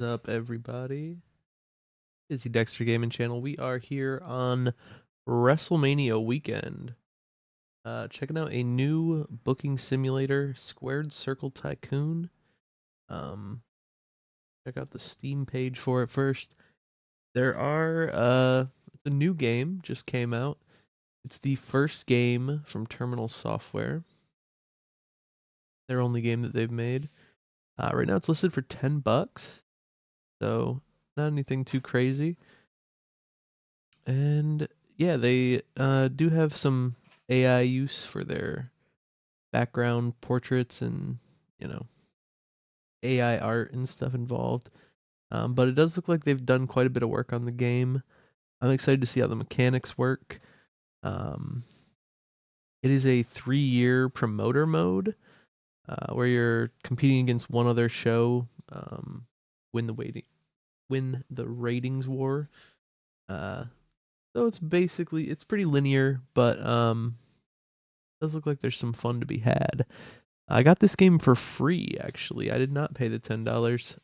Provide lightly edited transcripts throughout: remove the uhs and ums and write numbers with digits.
What's up, everybody? It's the Dexter Gaming Channel. We are here on WrestleMania weekend. Checking out a new booking simulator, Squared Circle Tycoon. Um, check out the Steam page for it first. It's a new game, just came out. It's the first game from Terminal Software, their only game that they've made. Right now it's listed for $10, so not anything too crazy. And yeah, they do have some AI use for their background portraits and, you know, AI art and stuff involved. But it does look like they've done quite a bit of work on the game. I'm excited to see how the mechanics work. Um, it is a 3-year promoter mode where you're competing against one other show, win the win the ratings war. Uh, so it's pretty linear, but does look like there's some fun to be had. I got this game for free, actually. I did not pay the $10.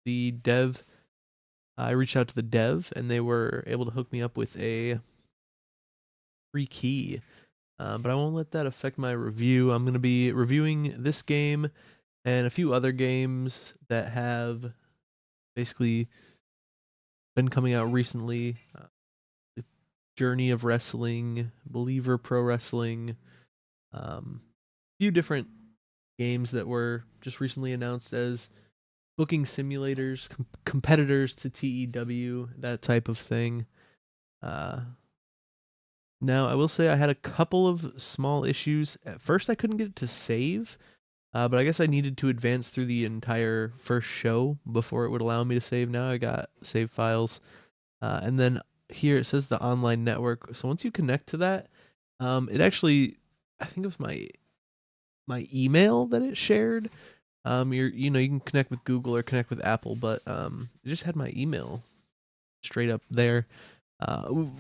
The dev, I reached out to the dev, and they were able to hook me up with a free key. But I won't let that affect my review. I'm going to be reviewing this game and a few other games that have basically been coming out recently. The Journey of Wrestling, Believer Pro Wrestling, a few different games that were just recently announced as booking simulators, competitors to TEW, that type of thing. Uh, Now, I will say I had a couple of small issues. At first, I couldn't get it to save, but I guess I needed to advance through the entire first show before it would allow me to save. Now I got save files. And then here it says the online network. So once you connect to that, it actually, I think it was my email that it shared. You can connect with Google or connect with Apple, but it just had my email straight up there.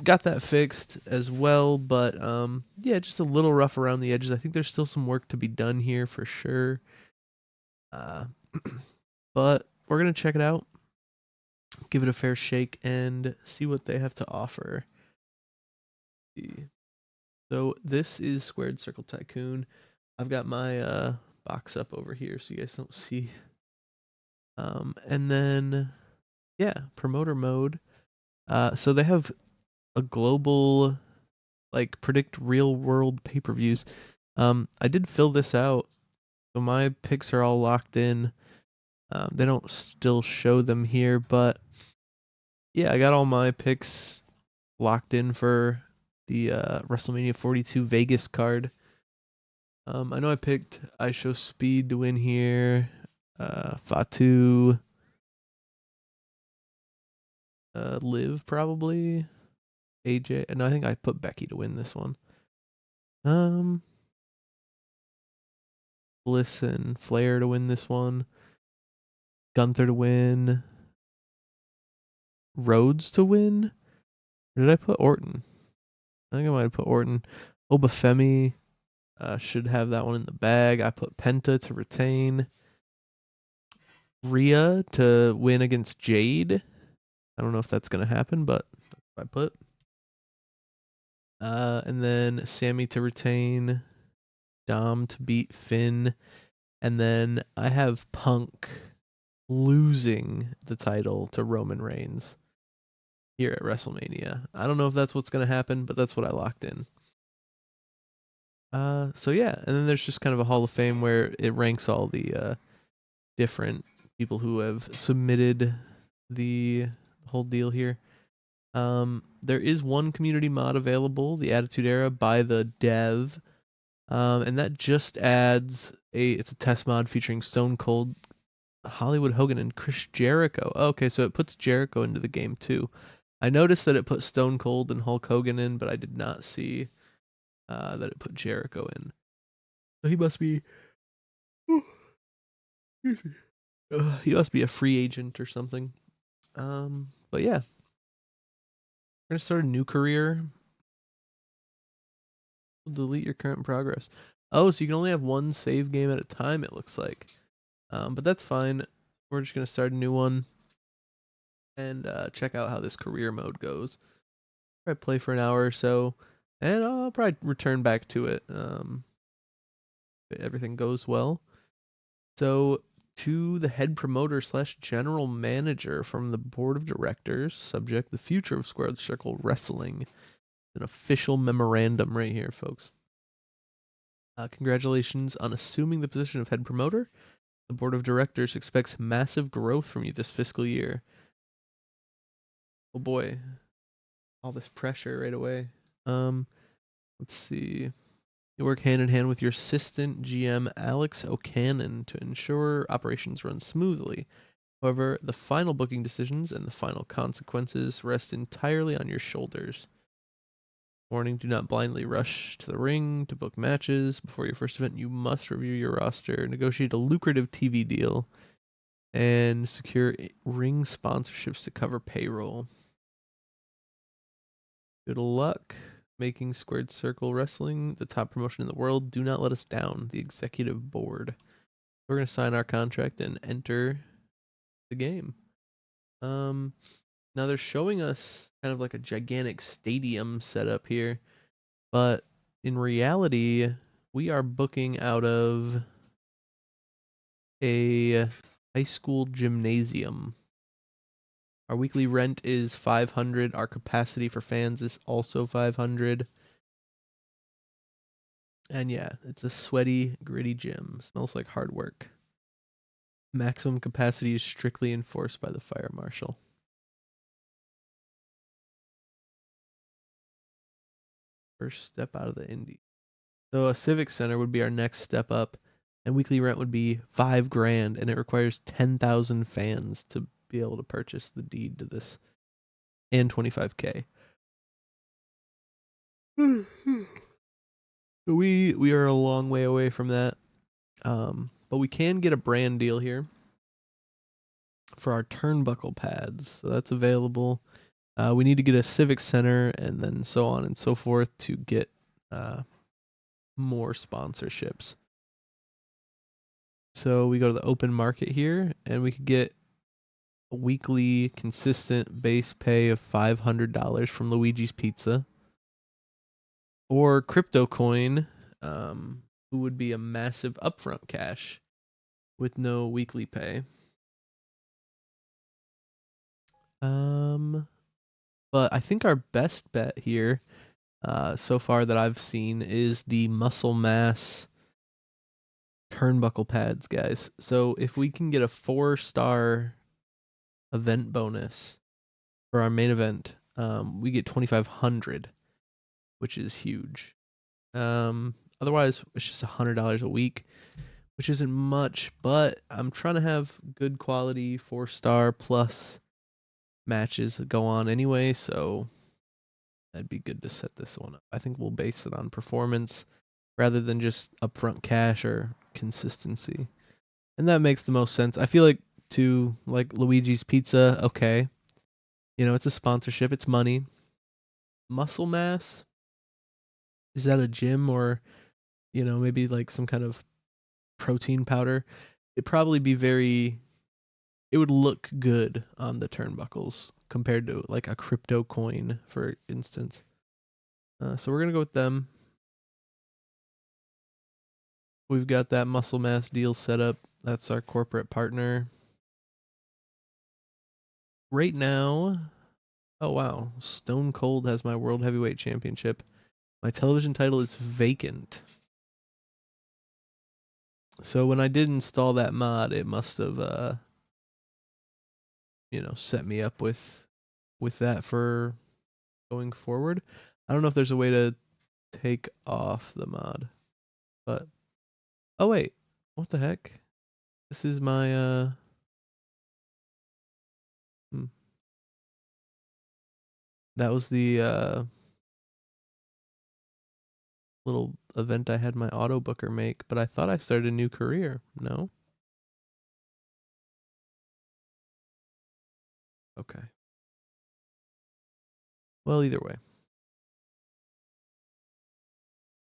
Got that fixed as well, but yeah, just a little rough around the edges. I think there's still some work to be done here for sure. Uh, but we're gonna check it out, give it a fair shake, and see what they have to offer. So this is Squared Circle Tycoon. I've got my box up over here so you guys don't see. And then yeah, promoter mode. So they have a global like predict real world pay-per-views. I did fill this out, so my picks are all locked in. They don't still show them here, but yeah, I got all my picks locked in for the WrestleMania 42 Vegas card. I know I picked I Show Speed to win here. Fatu, Liv probably. AJ. No, I think I put Becky to win this one. Um, Bliss and Flair to win this one. Gunther to win. Rhodes to win. Or did I put Orton? I think I might have put Orton. Obafemi should have that one in the bag. I put Penta to retain. Rhea to win against Jade. I don't know if that's gonna happen, but that's what I put. And then Sammy to retain. Dom to beat Finn. And then I have Punk losing the title to Roman Reigns here at WrestleMania. I don't know if that's what's going to happen, but that's what I locked in. So yeah, and then there's just kind of a Hall of Fame where it ranks all the different people who have submitted the whole deal here. There is one community mod available, the Attitude Era by the dev, and that just adds it's a test mod featuring Stone Cold, Hollywood Hogan, and Chris Jericho. Okay, so it puts Jericho into the game too. I noticed that it put Stone Cold and Hulk Hogan in, but I did not see that it put Jericho in. So he must be. He must be a free agent or something. But yeah, we're gonna start a new career. Delete your current progress. Oh, so you can only have one save game at a time. It looks like, but that's fine. We're just gonna start a new one. and check out how this career mode goes. Probably play for an hour or so, and I'll probably return back to it. If everything goes well. So, to the head promoter slash general manager from the board of directors, subject the future of Square Circle Wrestling. An official memorandum right here, folks. Congratulations on assuming the position of head promoter. The board of directors expects massive growth from you this fiscal year. Oh boy, all this pressure right away. Let's see. You work hand in hand with your assistant GM Alex O'Cannon to ensure operations run smoothly. However, the final booking decisions and the final consequences rest entirely on your shoulders. Warning, do not blindly rush to the ring to book matches. Before your first event, you must review your roster, negotiate a lucrative TV deal, and secure ring sponsorships to cover payroll. Good luck making Squared Circle Wrestling the top promotion in the world. Do not let us down, the executive board. We're going to sign our contract and enter the game. Now they're showing us kind of like a gigantic stadium setup here, but in reality, we are booking out of a high school gymnasium. Our weekly rent is 500. Our capacity for fans is also 500. And yeah, it's a sweaty, gritty gym. Smells like hard work. Maximum capacity is strictly enforced by the fire marshal. First step out of the indie. So a civic center would be our next step up, and weekly rent would be $5,000, and it requires 10,000 fans to be able to purchase the deed to this, and 25K. We are a long way away from that, but we can get a brand deal here for our turnbuckle pads, so that's available. We need to get a civic center, and then so on and so forth to get more sponsorships. So we go to the open market here, and we could get a weekly consistent base pay of $500 from Luigi's Pizza, or Crypto Coin, who would be a massive upfront cash with no weekly pay. But I think our best bet here, so far that I've seen, is the Muscle Mass turnbuckle pads, guys. So if we can get a 4-star event bonus for our main event, we get 2,500, which is huge. Otherwise, it's just $100 a week, which isn't much. But I'm trying to have good quality 4-star plus matches go on anyway, so that'd be good to set this one up. I think we'll base it on performance rather than just upfront cash or consistency. And that makes the most sense. I feel like to like Luigi's Pizza, okay. You know, it's a sponsorship, it's money. Muscle Mass, is that a gym or, you know, maybe like some kind of protein powder? It'd probably be it would look good on the turnbuckles compared to like a crypto coin, for instance. So we're going to go with them. We've got that Muscle Mass deal set up. That's our corporate partner. Right now, oh wow, Stone Cold has my World Heavyweight Championship. My television title is vacant. So when I did install that mod, it must have set me up with that for going forward. I don't know if there's a way to take off the mod. But oh wait, what the heck? This is my that was the little event I had my auto booker make, but I thought I started a new career. No? Okay. Well, either way.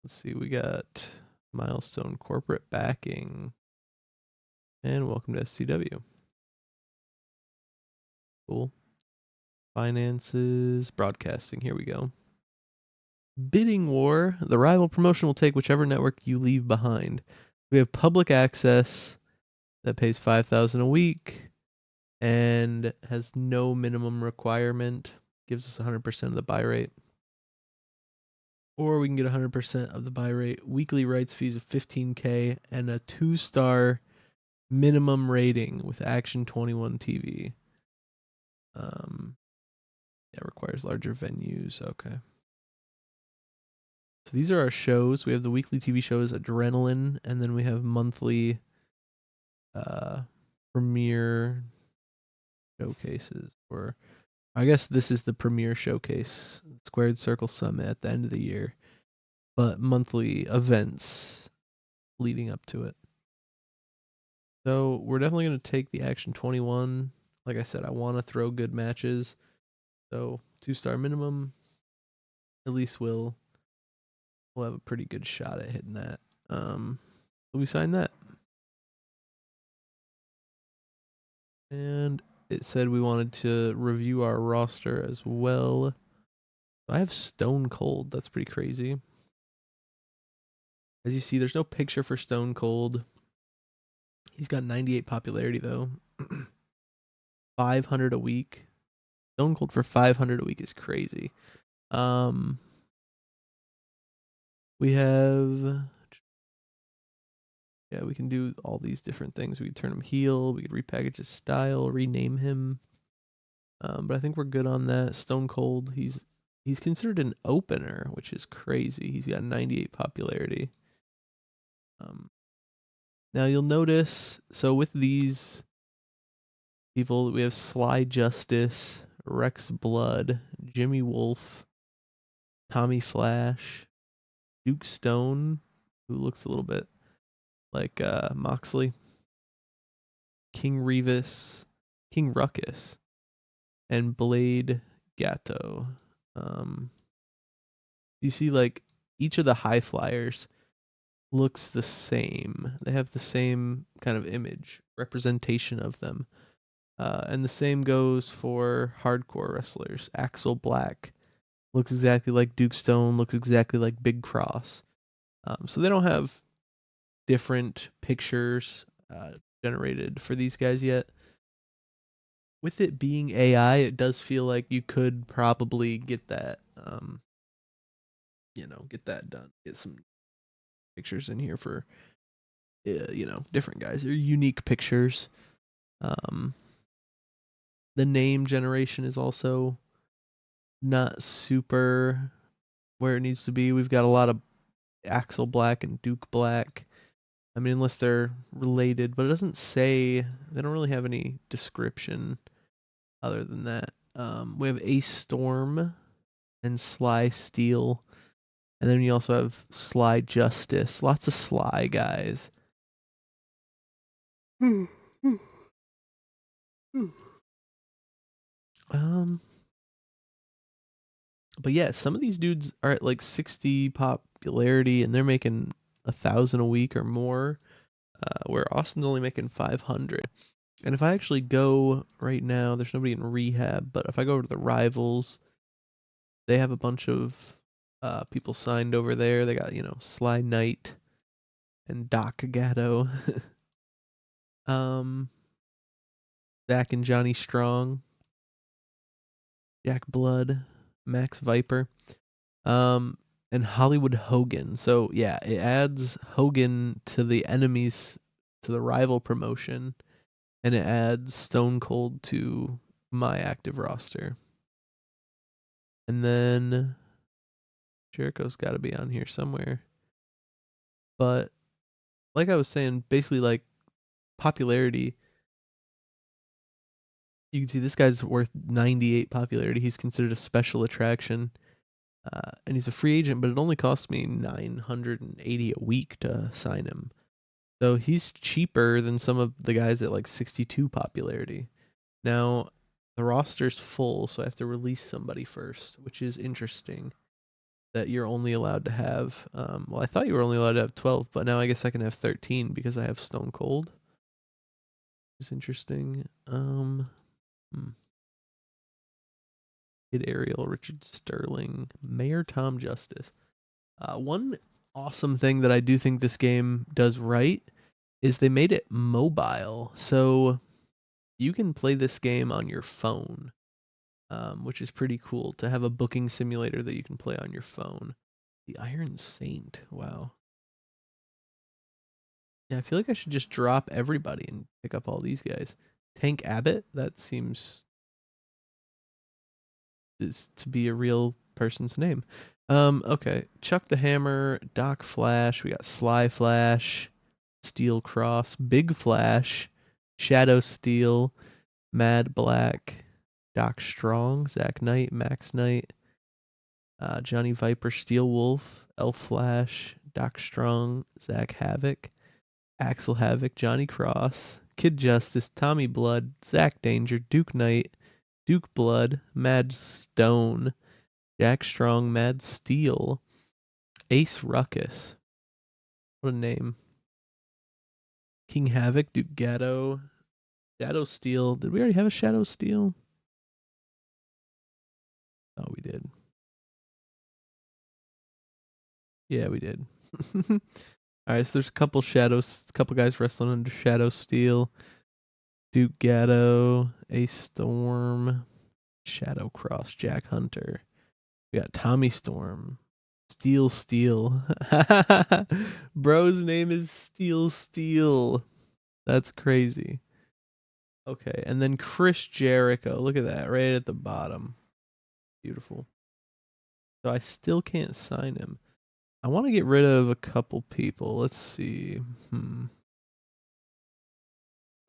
Let's see, we got milestone corporate backing. And welcome to SCW. Cool. Finances, broadcasting. Here we go. Bidding war. The rival promotion will take whichever network you leave behind. We have public access that pays 5,000 a week and has no minimum requirement. Gives us 100% of the buy rate. Or we can get 100% of the buy rate. Weekly rights fees of 15K and a 2-star minimum rating with Action 21 TV. Yeah, requires larger venues. Okay. So these are our shows. We have the weekly TV shows Adrenaline, and then we have monthly premiere showcases. Or I guess this is the premiere showcase, Squared Circle Summit at the end of the year, but monthly events leading up to it. So we're definitely going to take the Action 21. Like I said, I want to throw good matches. So 2-star minimum. At least we'll have a pretty good shot at hitting that. So we sign that. And it said we wanted to review our roster as well. I have Stone Cold. That's pretty crazy. As you see, there's no picture for Stone Cold. He's got 98 popularity though. 500 a week. Stone Cold for 500 a week is crazy. We have, yeah, we can do all these different things. We can turn him heel. We could repackage his style, rename him. But I think we're good on that. Stone Cold, he's considered an opener, which is crazy. He's got 98 popularity. Now you'll notice, so with these people, we have Sly Justice, Rex Blood, Jimmy Wolf, Tommy Flash, Duke Stone, who looks a little bit like Moxley, King Revis, King Ruckus, and Blade Gatto. You see, like, each of the high flyers looks the same. They have the same kind of image, representation of them. And the same goes for hardcore wrestlers. Axel Black looks exactly like Duke Stone, looks exactly like Big Cross. So they don't have different pictures generated for these guys yet. With it being AI, it does feel like you could probably get that, get that done. Get some pictures in here for, different guys. They're unique pictures. The name generation is also not super where it needs to be. We've got a lot of Axel Black and Duke Black. I mean, unless they're related, but it doesn't say, they don't really have any description other than that. We have Ace Storm and Sly Steel. And then we also have Sly Justice. Lots of Sly guys. But yeah, some of these dudes are at like 60 popularity and they're making 1,000 a week or more, where Austin's only making 500. And if I actually go right now, there's nobody in rehab, but if I go over to the Rivals, they have a bunch of people signed over there. They got, Sly Knight and Doc Gatto. Zach and Johnny Strong, Jack Blood, Max Viper, and Hollywood Hogan. So yeah, it adds Hogan to the enemies, to the rival promotion, and it adds Stone Cold to my active roster. And then Jericho's got to be on here somewhere. But like I was saying, basically like popularity, you can see this guy's worth 98 popularity. He's considered a special attraction. And he's a free agent, but it only costs me 980 a week to sign him. So he's cheaper than some of the guys at like 62 popularity. Now, the roster's full, so I have to release somebody first, which is interesting that you're only allowed to have. Well, I thought you were only allowed to have 12, but now I guess I can have 13 because I have Stone Cold. It's interesting. Kid Ariel, Richard Sterling, Mayor Tom Justice. One awesome thing that I do think this game does right is they made it mobile. So you can play this game on your phone, which is pretty cool to have a booking simulator that you can play on your phone. The Iron Saint. Wow. Yeah, I feel like I should just drop everybody and pick up all these guys. Tank Abbott, that seems is to be a real person's name. Okay. Chuck the Hammer, Doc Flash, we got Sly Flash, Steel Cross, Big Flash, Shadow Steel, Mad Black, Doc Strong, Zack Knight, Max Knight, Johnny Viper, Steel Wolf, Elf Flash, Doc Strong, Zach Havoc, Axel Havoc, Johnny Cross, Kid Justice, Tommy Blood, Zach Danger, Duke Knight, Duke Blood, Mad Stone, Jack Strong, Mad Steel, Ace Ruckus. What a name. King Havoc, Duke Gatto, Shadow Steel. Did we already have a Shadow Steel? Oh, we did. Yeah, we did. All right, so there's a couple guys wrestling under Shadow Steel. Duke Gatto, Ace Storm, Shadow Cross, Jack Hunter. We got Tommy Storm, Steel. Bro's name is Steel. That's crazy. Okay, and then Chris Jericho. Look at that, right at the bottom. Beautiful. So I still can't sign him. I want to get rid of a couple people. Let's see. I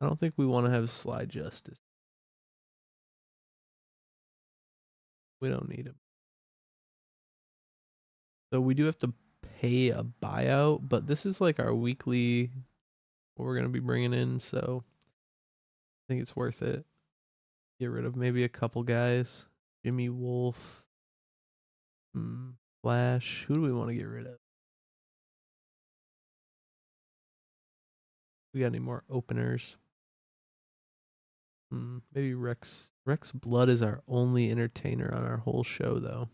don't think we want to have Sly Justice. We don't need him. So we do have to pay a buyout, but this is like our weekly what we're gonna be bringing in, so I think it's worth it. Get rid of maybe a couple guys. Jimmy Wolf, Flash. Who do we want to get rid of? We got any more openers? Maybe Rex. Rex Blood is our only entertainer on our whole show, though.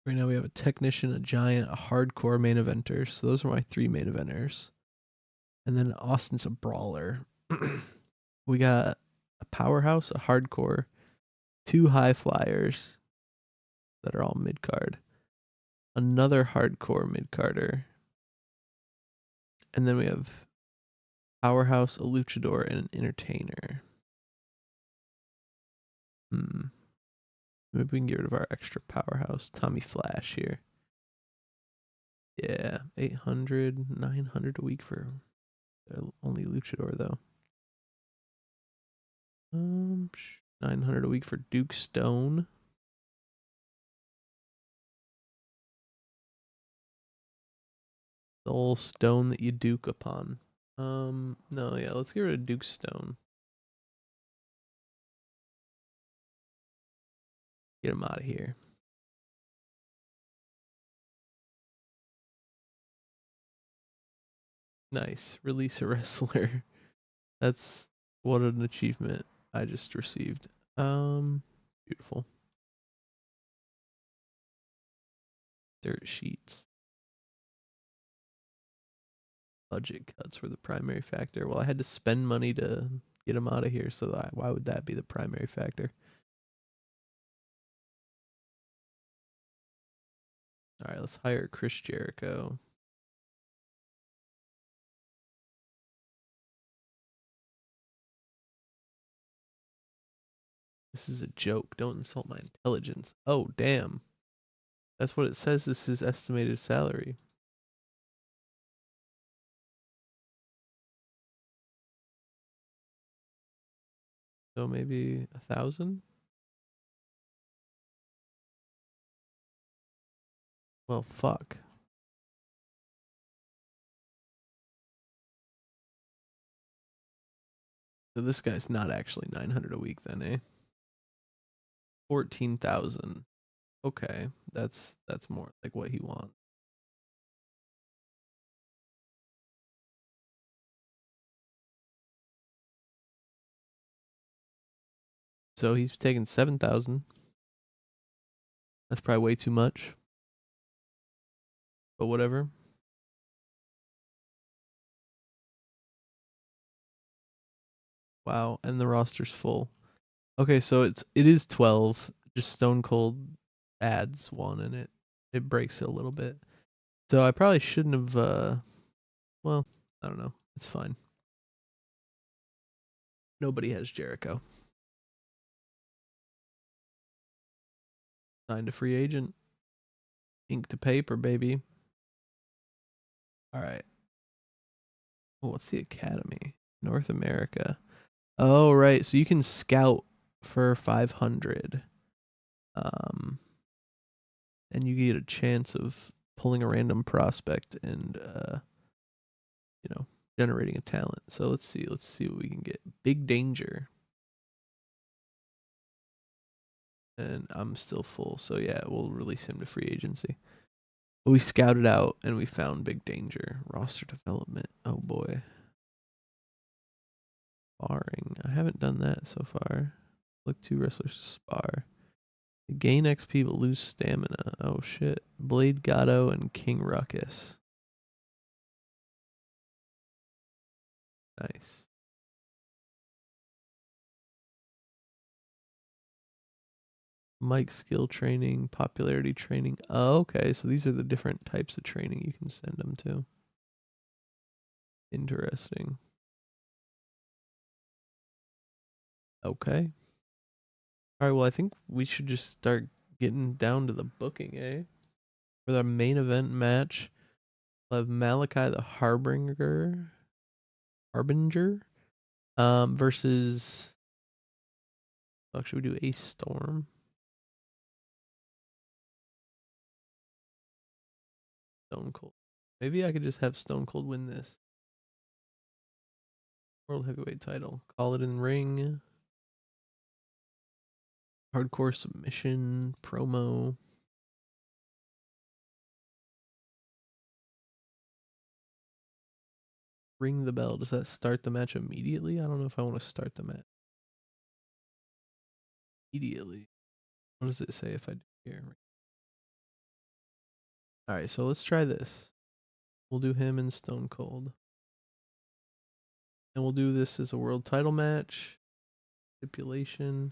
Right now we have a technician, a giant, a hardcore main eventer. So those are my three main eventers. And then Austin's a brawler. We got a powerhouse, a hardcore, two high flyers that are all mid card, another hardcore mid carder, and then we have powerhouse, a luchador, and an entertainer. Maybe we can get rid of our extra powerhouse, Tommy Flash here. Yeah, 800, 900 a week for only luchador though. 900 a week for Duke Stone. The old stone that you duke upon. No, yeah, let's get rid of Duke Stone. Get him out of here. Nice. Release a wrestler. That's what an achievement I just received. Beautiful. Dirt sheets. Budget cuts were the primary factor. Well, I had to spend money to get him out of here, so why would that be the primary factor? All right, let's hire Chris Jericho. This is a joke. Don't insult my intelligence. Oh, damn. That's what it says is his estimated salary. So maybe 1,000? Well, fuck. So this guy's not actually 900 a week then, eh? 14,000. Okay, that's more like what he wants. So he's taking 7,000. That's probably way too much. But whatever. Wow, and the roster's full. Okay, so it is 12. Just Stone Cold adds one and it breaks it a little bit. So I probably shouldn't have well, I don't know. It's fine. Nobody has Jericho. Signed a free agent. Ink to paper, baby. All right. What's the Academy? North America. Oh, right. So you can scout for 500. Um, and you get a chance of pulling a random prospect and generating a talent. So let's see what we can get. Big Danger. And I'm still full. So yeah, we'll release him to free agency. But we scouted out and we found Big Danger. Roster development. Oh boy. Sparring. I haven't done that so far. Look, 2 wrestlers to spar. Gain XP but lose stamina. Oh shit. Blade Gatto and King Ruckus. Nice. Mic skill training, popularity training. Oh, okay. So these are the different types of training you can send them to. Interesting. Okay. All right. Well, I think we should just start getting down to the booking, eh? For the main event match, we'll have Malachi the Harbinger, versus. Should we do Ace Storm? Stone Cold. Maybe I could just have Stone Cold win this World Heavyweight title. Call it in ring. Hardcore submission promo. Ring the bell. Does that start the match immediately? I don't know if I want to start the match immediately. What does it say if I do here? All right, so let's try this. We'll do him and Stone Cold. And we'll do this as a world title match. Stipulation.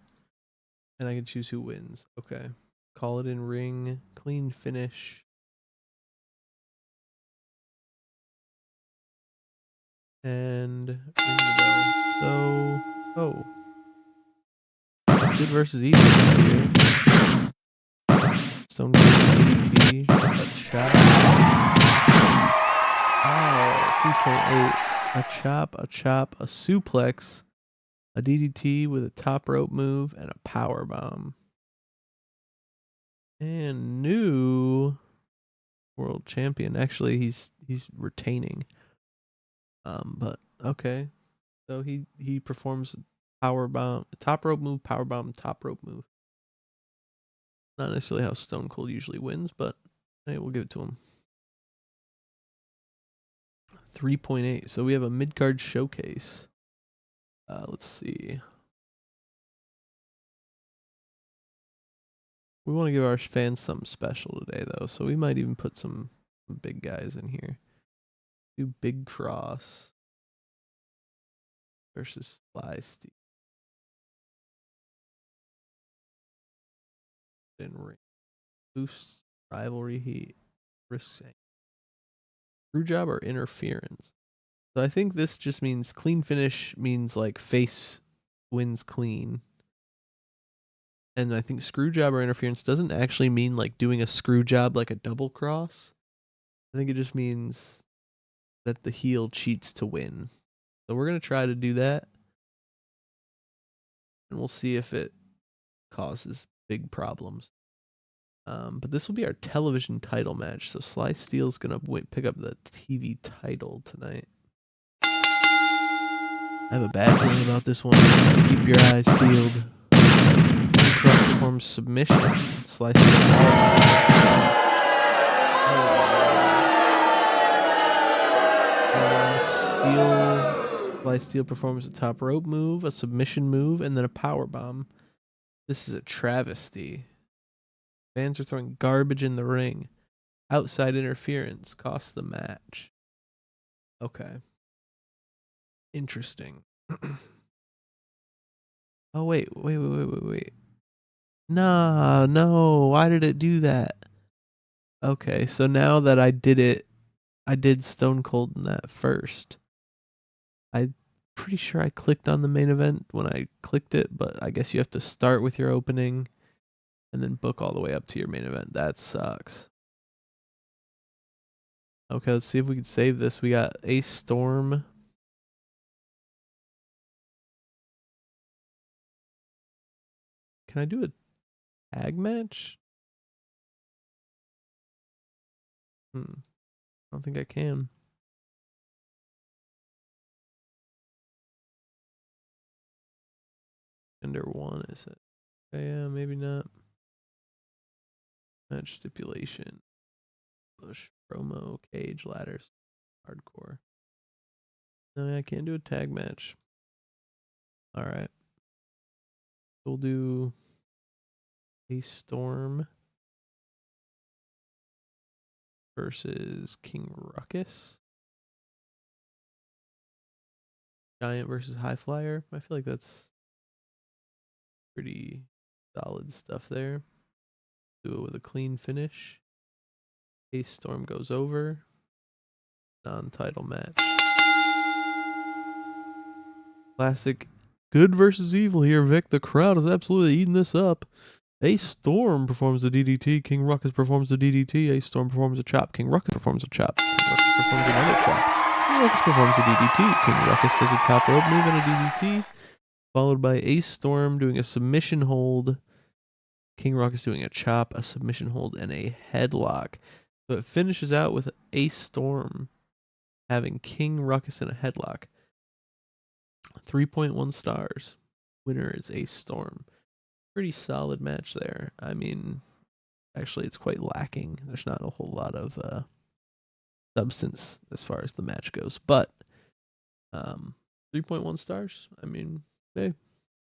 And I can choose who wins. Okay. Call it in ring. Clean finish. And ring the bell. So, oh. Good versus evil here. Stone Cold DDT. A chop. Oh, 3.8. A chop, a suplex, a DDT with a top rope move, and a power bomb. And new world champion. Actually, he's retaining. But okay. So he performs power bomb, top rope move, power bomb, top rope move. Not necessarily how Stone Cold usually wins, but hey, we'll give it to him. 3.8. So we have a mid card showcase. Let's see. We want to give our fans something special today, though, so we might even put some big guys in here. Do Big Cross versus Sly Steel. In ring. Boosts rivalry heat. Risks screw job or interference. So I think this just means clean finish means like face wins clean. And I think screw job or interference doesn't actually mean like doing a screw job like a double cross. I think it just means that the heel cheats to win. So we're going to try to do that. And we'll see if it causes big problems. But this will be our television title match. So Sly Steel's going to pick up the TV title tonight. I have a bad feeling about this one. Keep your eyes peeled. Truck performs submission. Sly Sly Steel performs a top rope move, a submission move, and then a power bomb. This is a travesty. Fans are throwing garbage in the ring. Outside interference cost the match. Okay. Interesting. Oh, wait. Nah, no. Why did it do that? Okay, so now that I did it, I did Stone Cold in that first. I'm pretty sure I clicked on the main event when I clicked it, but I guess you have to start with your opening and then book all the way up to your main event. That sucks. Okay, let's see if we can save this. We got Ace Storm. Can I do a tag match? I don't think I can. Under one, is it? Okay, yeah, maybe not. Match stipulation. Push, promo, cage, ladders, hardcore. No, I can't do a tag match. Alright. We'll do Ace Storm versus King Ruckus. Giant versus High Flyer. I feel like that's pretty solid stuff there. Do it with a clean finish. Ace Storm goes over. Non-title match. Classic good versus evil here, Vic. The crowd is absolutely eating this up. Ace Storm performs the DDT. King Ruckus performs the DDT. Ace Storm performs a chop. King Ruckus performs a chop. King Ruckus performs another chop. King Ruckus performs a DDT. King Ruckus does a top rope move and a DDT. Followed by Ace Storm doing a submission hold. King Ruckus doing a chop, a submission hold, and a headlock. So it finishes out with Ace Storm having King Ruckus in a headlock. 3.1 stars. Winner is Ace Storm. Pretty solid match there. I mean, actually, it's quite lacking. There's not a whole lot of substance as far as the match goes. But 3.1 stars. I mean, hey,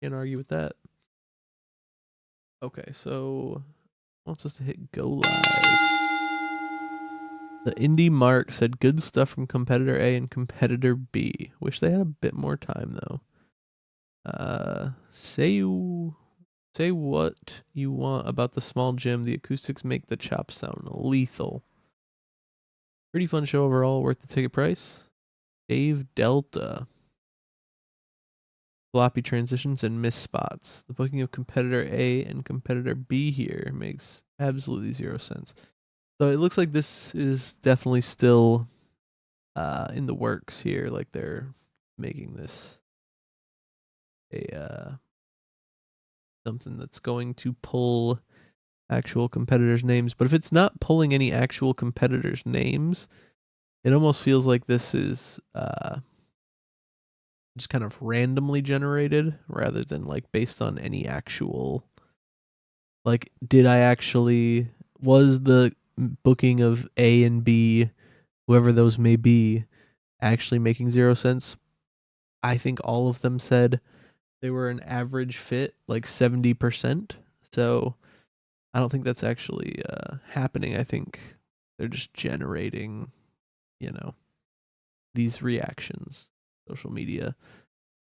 can't argue with that. Okay, so wants us to hit go live. The Indie Mark said good stuff from competitor A and competitor B. Wish they had a bit more time though. Say what you want about the small gym. The acoustics make the chop sound lethal. Pretty fun show overall. Worth the ticket price. Dave Delta. Floppy transitions and miss spots. The booking of competitor A and competitor B here makes absolutely zero sense. So it looks like this is definitely still in the works here. Like they're making this a something that's going to pull actual competitors' names. But if it's not pulling any actual competitors' names, it almost feels like this is just kind of randomly generated rather than like based on any actual, like, was the booking of A and B, whoever those may be, actually making zero sense? I think all of them said they were an average fit, like 70%. So I don't think that's actually happening. I think they're just generating, you know, these reactions, social media,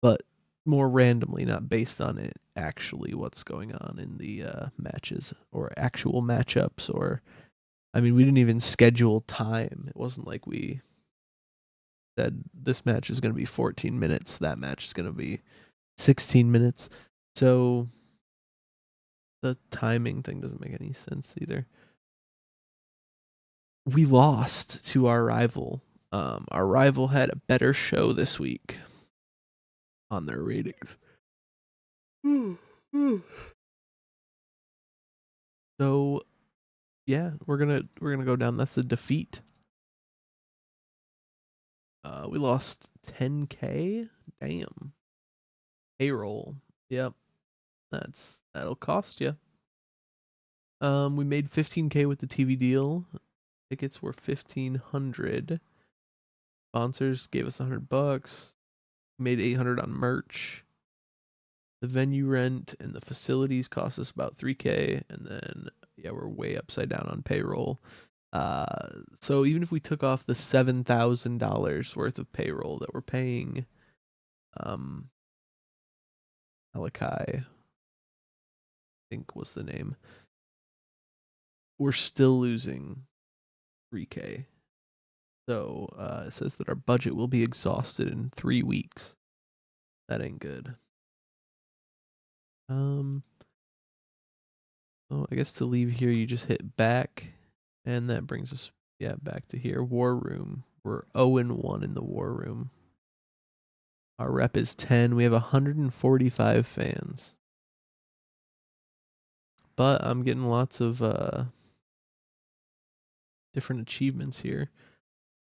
but more randomly, not based on it actually what's going on in the matches or actual matchups. Or, I mean, we didn't even schedule time. It wasn't like we said this match is going to be 14 minutes, that match is going to be 16 minutes. So the timing thing doesn't make any sense either. We lost to our rival. Our rival had a better show this week on their ratings. So yeah, we're gonna go down. That's a defeat. We lost 10K. Damn. Payroll. Yep. That'll cost you. We made 15K with the TV deal. Tickets were 1,500. Sponsors gave us $100. Made 800 on merch. The venue rent and the facilities cost us about $3K, and then yeah, we're way upside down on payroll. So even if we took off the $7,000 worth of payroll that we're paying, um, Malachi, I think was the name, we're still losing 3K. So it says that our budget will be exhausted in 3 weeks. That ain't good. Oh, I guess to leave here, you just hit back, and that brings us, yeah, back to here. War Room. We're 0-1 in the War Room. Our rep is 10. We have 145 fans. But I'm getting lots of different achievements here.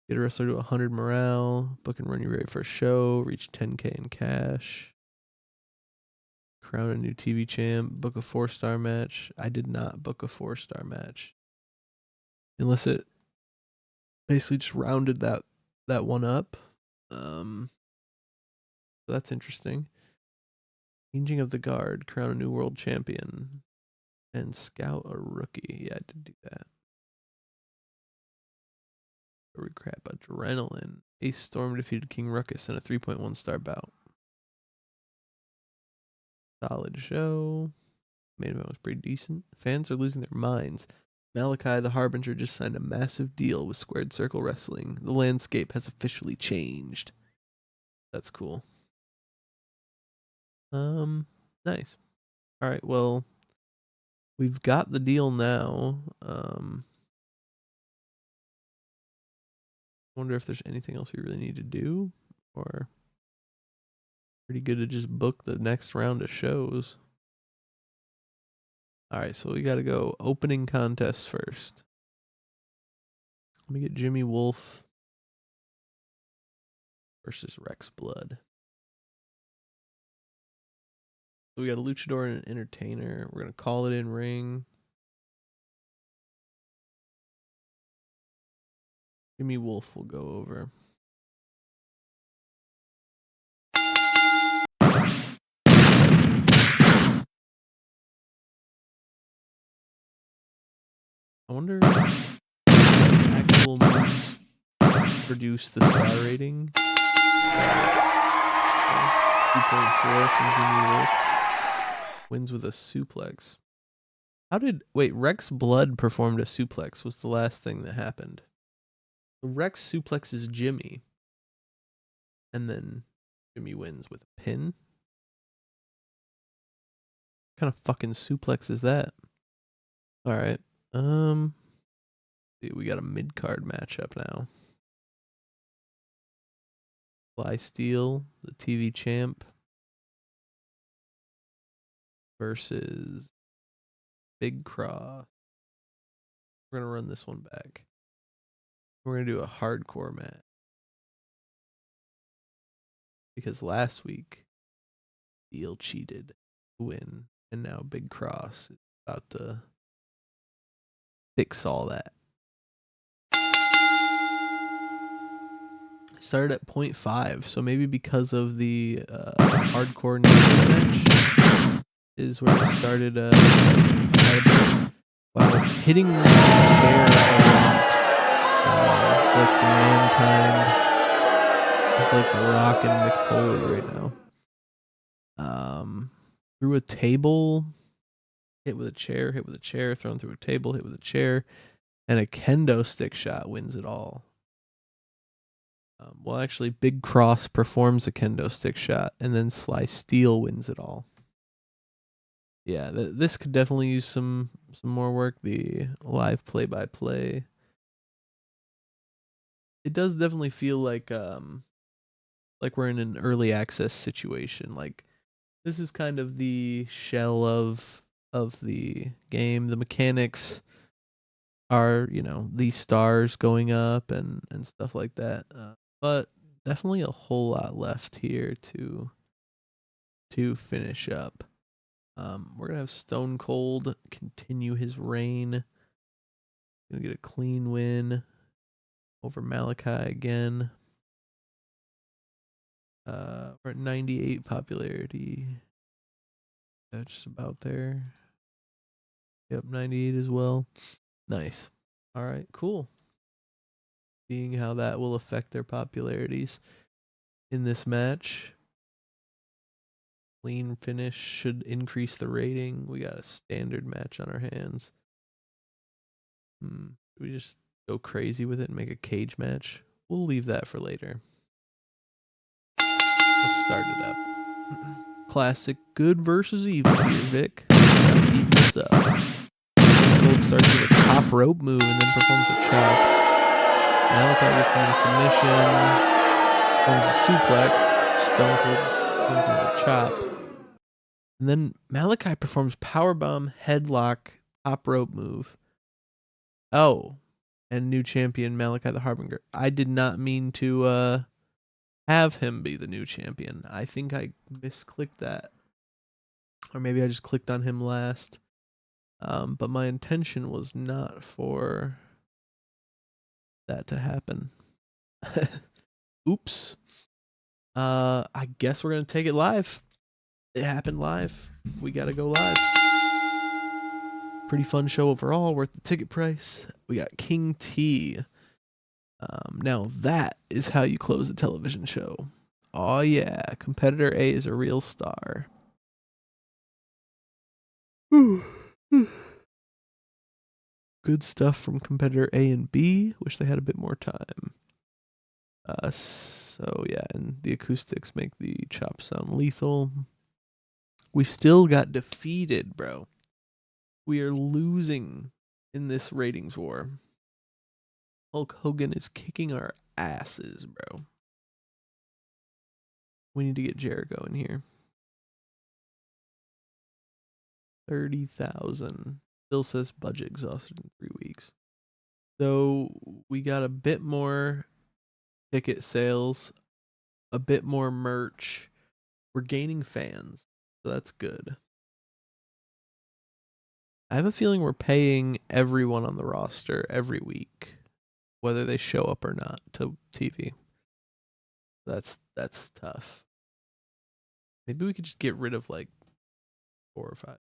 Get a wrestler to 100 morale, book and run your very first show, reach 10K in cash, crown a new TV champ, book a 4-star match. I did not book a 4-star match. Unless it basically just rounded that one up. So that's interesting. Changing of the guard, crown a new world champion, and scout a rookie. Yeah, I did do that. Holy crap, adrenaline. Ace Storm defeated King Ruckus in a 3.1 star bout. Solid show. Main event was pretty decent. Fans are losing their minds. Malachi the Harbinger just signed a massive deal with Squared Circle Wrestling. The landscape has officially changed. That's cool. Nice. All right, well, we've got the deal now. Wonder if there's anything else we really need to do, or pretty good to just book the next round of shows. All right, so we got to go opening contest first. Let me get Jimmy Wolf versus Rex Blood. So we got a luchador and an entertainer. We're gonna call it in ring. Jimmy Wolf will go over. I wonder if actual moves produce the star rating. 2.4 from Jimmy Wolf. Wins with a suplex. Rex Blood performed a suplex was the last thing that happened. Rex suplexes Jimmy, and then Jimmy wins with a pin. What kind of fucking suplex is that? All right. We got a mid-card matchup now. Fly Steel, the TV champ, versus Big Cross. We're going to run this one back. We're going to do a hardcore match. Because last week, Steel cheated to win, and now Big Cross is about to fix all that. Started at 0.5, so maybe because of the hardcore match is where it started. Wow, hitting the chair a lot. It's like some Mankind. It's like The Rock and Mick Foley right now. Through a table, hit with a chair, thrown through a table, hit with a chair, and a kendo stick shot wins it all. Well, actually, Big Cross performs a kendo stick shot, and then Sly Steel wins it all. Yeah, this could definitely use some more work. The live play-by-play. It does definitely feel like we're in an early access situation. Like this is kind of the shell of the game. The mechanics are, the stars going up and stuff like that. But definitely a whole lot left here to finish up. We're gonna have Stone Cold continue his reign. Gonna get a clean win over Malachi again. We're at 98 popularity. just about there. Yep, 98 as well. Nice. All right, cool. Seeing how that will affect their popularities in this match. Clean finish should increase the rating. We got a standard match on our hands. We just go crazy with it and make a cage match. We'll leave that for later. Let's start it up. Classic good versus evil here, Vic. Gotta keep this up. Gold starts with a top rope move and then performs a chop. Malachi gets into submission, performs a suplex. Stone Cold performs another chop. And then Malachi performs powerbomb, headlock, top rope move. Oh, and new champion Malachi the Harbinger. I did not mean to have him be the new champion. I think I misclicked that. Or maybe I just clicked on him last. But my intention was not for that to happen. Oops. I guess we're gonna take it live. It happened live. We gotta go live. Pretty fun show overall, worth the ticket price. We got King T. Now that is how you close a television show. Oh yeah, competitor A is a real star. Good stuff from competitor A and B. Wish they had a bit more time. So yeah, and the acoustics make the chop sound lethal. We still got defeated, bro. We are losing in this ratings war. Hulk Hogan is kicking our asses, bro. We need to get Jericho in here. 30,000. Still says budget exhausted in 3 weeks. So we got a bit more ticket sales, a bit more merch. We're gaining fans, so that's good. I have a feeling we're paying everyone on the roster every week, whether they show up or not, to TV. That's tough. Maybe we could just get rid of like 4 or 5.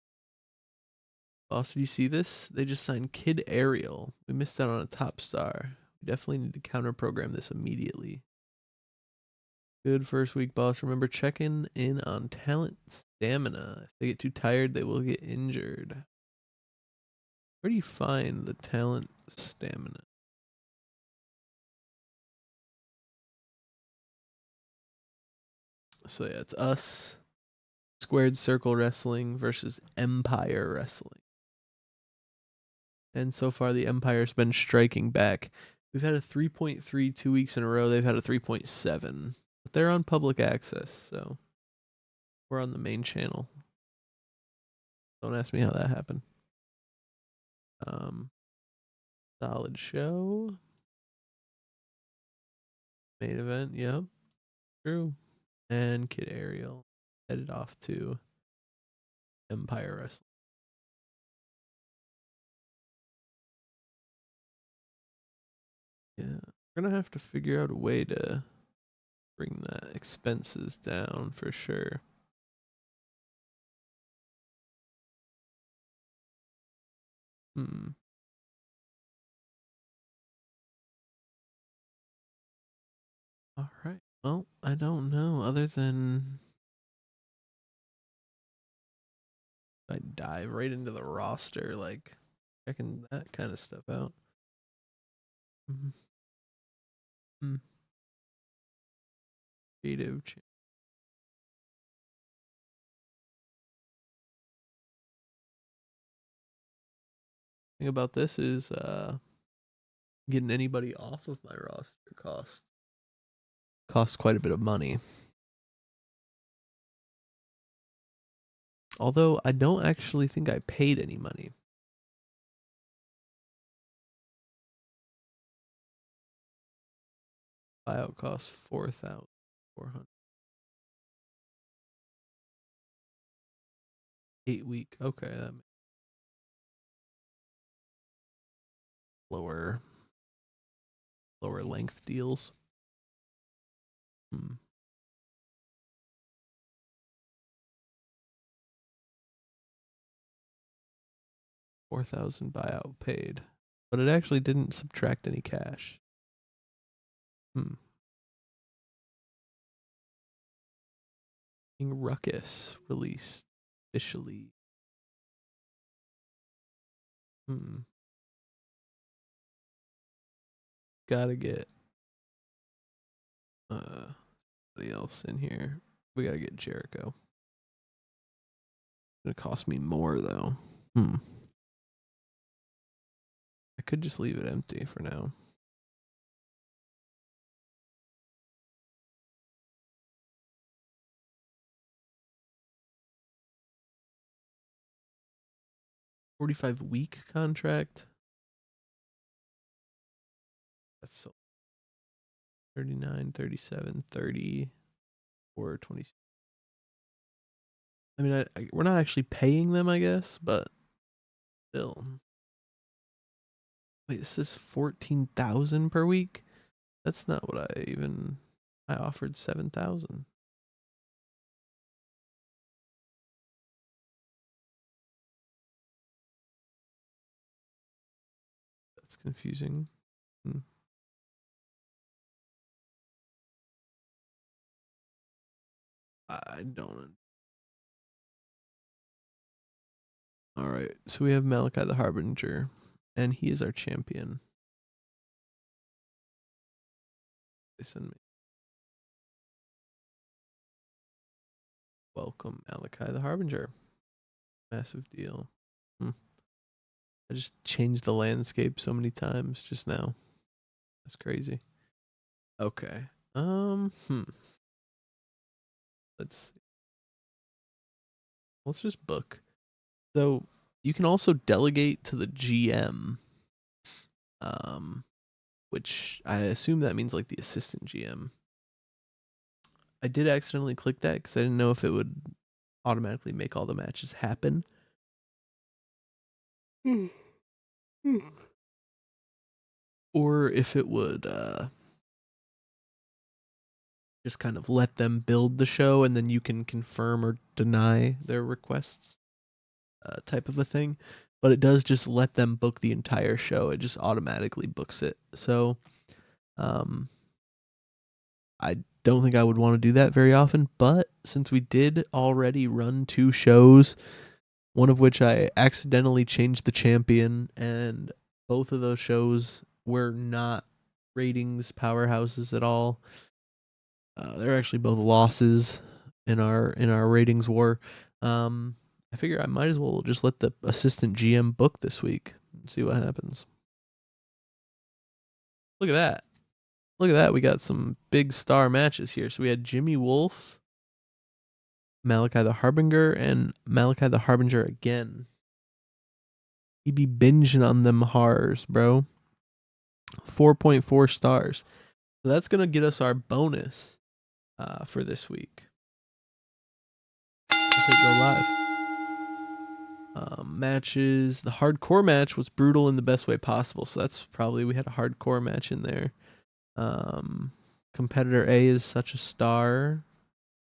Boss, did you see this? They just signed Kid Ariel. We missed out on a top star. We definitely need to counter program this immediately. Good first week, boss. Remember checking in on talent stamina. If they get too tired, they will get injured. Where do you find the talent stamina? So yeah, it's us, Squared Circle Wrestling versus Empire Wrestling. And so far, the Empire's been striking back. We've had a 3.3 2 weeks in a row. They've had a 3.7. But they're on public access, so we're on the main channel. Don't ask me how that happened. Solid show. Main event, yep. True. And Kid Ariel headed off to Empire Wrestling. Yeah. We're gonna have to figure out a way to bring that expenses down for sure. All right. Well, I don't know. Other than I dive right into the roster, like checking that kind of stuff out. Mm-hmm. Creative. Thing about this is getting anybody off of my roster costs quite a bit of money. Although I don't actually think I paid any money. Buyout costs 4,400. 8 week. Okay, that makes lower length deals. 4,000 buyout paid, but it actually didn't subtract any cash. King Ruckus released officially. Gotta get somebody else in here. We gotta get Jericho. It's gonna cost me more though. I could just leave it empty for now. $45-week contract. That's so 39, 37, 30, or 20. I mean, we're not actually paying them, I guess, but still. Wait, this is 14,000 per week. That's not what I offered 7,000. That's confusing. I don't. All right, so we have Malachi the Harbinger, and he is our champion. They send me. Welcome, Malachi the Harbinger. Massive deal. I just changed the landscape so many times just now. That's crazy. Okay. Let's see. Let's just book. So you can also delegate to the GM. Which I assume that means like the assistant GM. I did accidentally click that because I didn't know if it would automatically make all the matches happen. Or if it would just kind of let them build the show and then you can confirm or deny their requests, type of a thing. But it does just let them book the entire show. It just automatically books it. So I don't think I would want to do that very often. But since we did already run 2 shows, one of which I accidentally changed the champion, and both of those shows were not ratings powerhouses at all. They're actually both losses in our ratings war. I figure I might as well just let the assistant GM book this week and see what happens. Look at that. Look at that. We got some big star matches here. So we had Jimmy Wolf, Malachi the Harbinger, and Malachi the Harbinger again. He be binging on them horrors, bro. 4.4 stars. So that's going to get us our bonus for this week. Let's hit go live. Matches. The hardcore match was brutal in the best way possible. So that's probably, we had a hardcore match in there. Competitor A is such a star.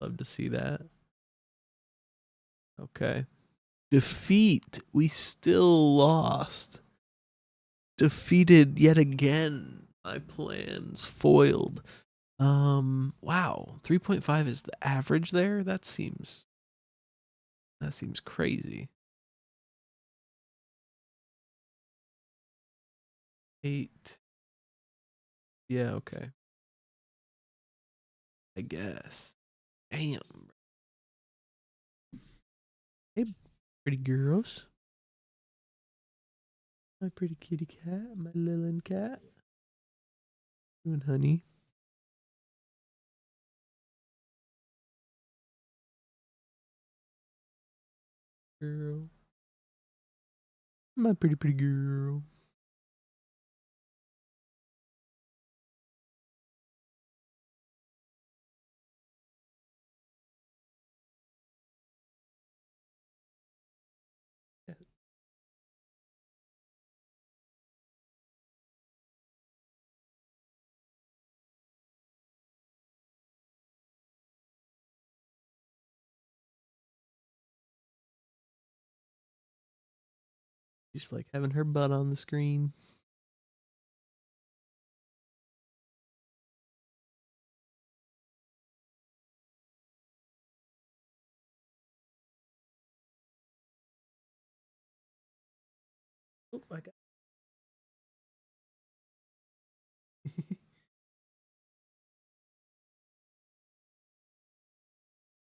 Love to see that. Okay. Defeat. We still lost. Defeated yet again. My plans foiled. Wow. 3.5 is the average there? That seems crazy. 8. Yeah, okay. I guess. Damn. Hey, pretty girls. My pretty kitty cat. My little cat. You and honey. Girl. My pretty girl. Yeah. She's like having her butt on the screen. Oh my god.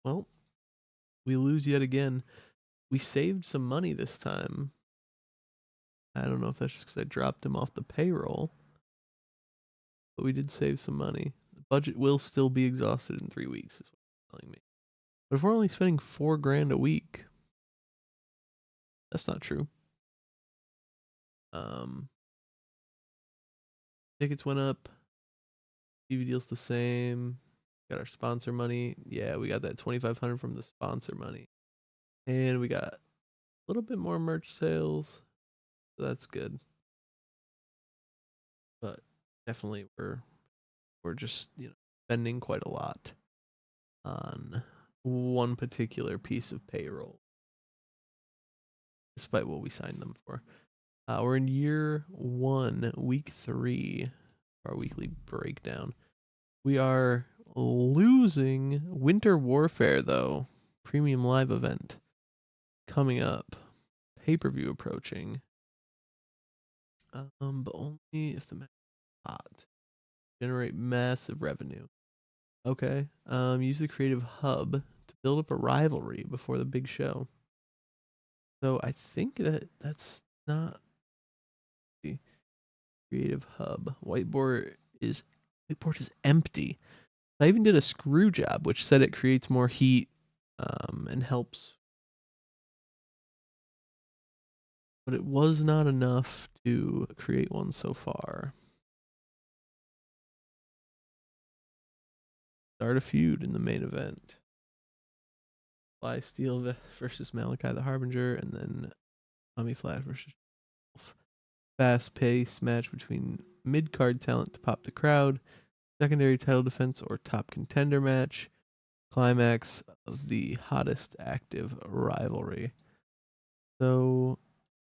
Well, we lose yet again. We saved some money this time. I don't know if that's just because I dropped him off the payroll, but we did save some money. The budget will still be exhausted in 3 weeks, is what you're telling me. But if we're only spending 4 grand a week, that's not true. Um, Tickets went up. TV deal's the same. Got our sponsor money. Yeah, we got that 2,500 from the sponsor money, and we got a little bit more merch sales. So that's good. But definitely, we're just spending quite a lot on one particular piece of payroll, despite what we signed them for. We're in year 1, week 3, our weekly breakdown. We are losing Winter Warfare, though. Premium live event coming up. Pay-per-view approaching. But only if the match is hot. Generate massive revenue. Okay. Use the creative hub to build up a rivalry before the big show. So I think that's not the creative hub. Whiteboard is empty. I even did a screw job, which said it creates more heat and helps, but it was not enough to create one so far. Start a feud in the main event. Fly Steel versus Malachi the Harbinger, and then Tommy Flash versus Wolf. Fast paced match between mid card talent to pop the crowd. Secondary title defense or top contender match. Climax of the hottest active rivalry. So